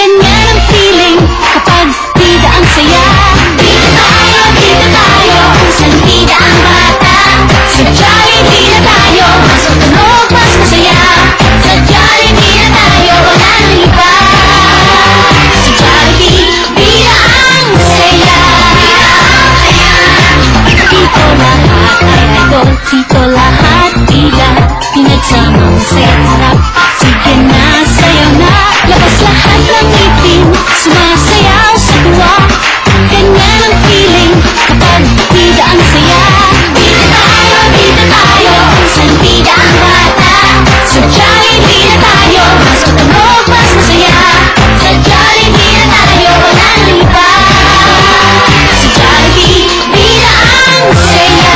Ganyan ang feeling kapag bida ang saya. Bida tayo, kung saan bida ang bata. Sa Jollibee na tayo, mas matunog, mas masaya. Sa Jollibee na tayo, wala nang iba. Sa Jollibee, bida ang saya. Dito lahat ay idol, dito lahat bida. Pinagsamang saya harap, sige na, sayaw na. Labas lahat ng ngipin, sumasayaw sa tuwa. Ganyan ang feeling kapag bida ang saya. Bida tayo, kung saan bida ang bata. Sa Jollibee na tayo, mas matunog, mas masaya. Sa Jollibee na tayo, wala nang iba. Sa Jollibee, bida ang saya.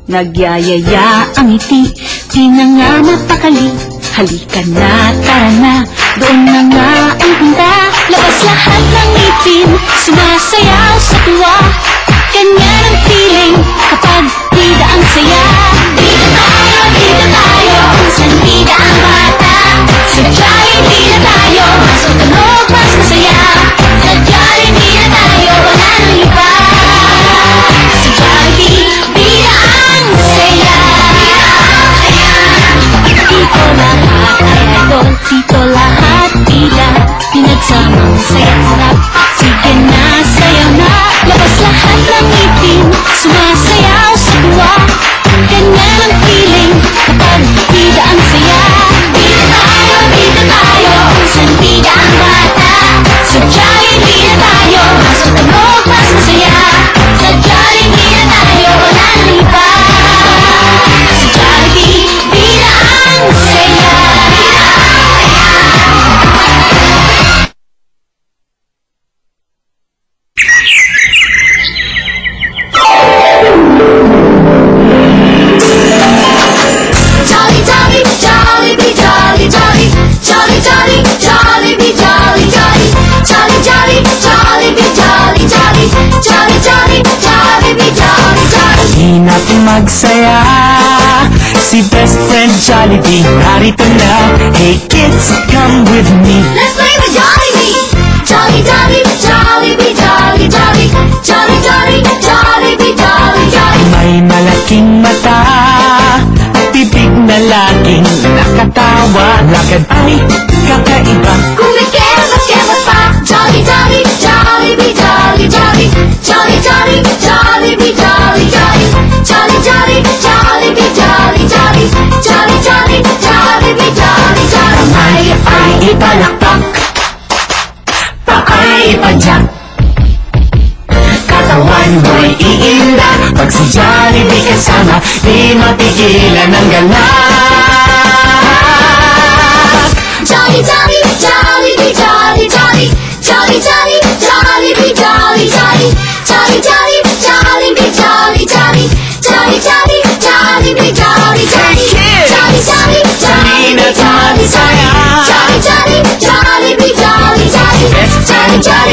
Nagyayaya ang ngiti, di na nga mapakali. Halika na, tara na, doon na nga ang punta. Labas lahat ng ngipin, sumasayaw sa tuwa. Ganyan ang feeling kapag bida ang saya. Bida tayo, kung saan bida ang bata. Sa Jollibee na tayo, mas matunog, mas masaya. Sa Jollibee na tayo, wala nang iba. Sa Jollibee, bida ang saya. Dito lahat ay idol, dito lahat bida. Pinagsamang saya harap, sige na, sayaw na. Labas lahat ng ngipin, sumasayaw sa tuwa. Ganyan ang feeling kapag bida ang saya. Bida tayo, kung saan bida ang bata. Sa Jollibee na tayo, mas matunog, mas masaya. Sa Jollibee na tayo, wala nang iba. Sa Jollibee, bida ang saya. Jolly, jolly, Jollibee, jolly, jolly. Jolly, jolly, Jollibee, jolly, jolly. Jolly, jolly, Jollibee, jolly, jolly. Jolly, jolly, Jollibee, jolly, jolly. Di natin magsaya, si best friend Jollibee narito na. Hey kids, come with me. Let's play with Jollibee. Jolly, jolly, Jollibee, jolly, jolly. Jolly, jolly, Jollibee, jolly, jolly. May malaking mata at bibig na laging nakatawa. Lakad ay kakaiba. Kumikemot pa. Jolly, jolly, Jollibee, jolly, jolly. Jolly, jolly, Jollibee, jolly, jolly. Jolly, jolly, Jollibee, jolly, jolly. Jolly, jolly, Jollibee, jolly, jolly. Kamay ay ipalakpak, paay ipadyak. Katawan mo'y iinda, pag si Jollibee kasama, di mapigilan ang galak. Jolly, jolly, Jollibee, jolly, jolly. Jolly, jolly, Jollibee, jolly, jolly. Jolly, jolly, Jollibee, jolly, jolly. Jolly, jolly, Jollibee, jolly, jolly. Jolly, jolly, Jollibee, jolly, jolly. Jolly, jolly, Jollibee, jolly, jolly. Jolly, jolly.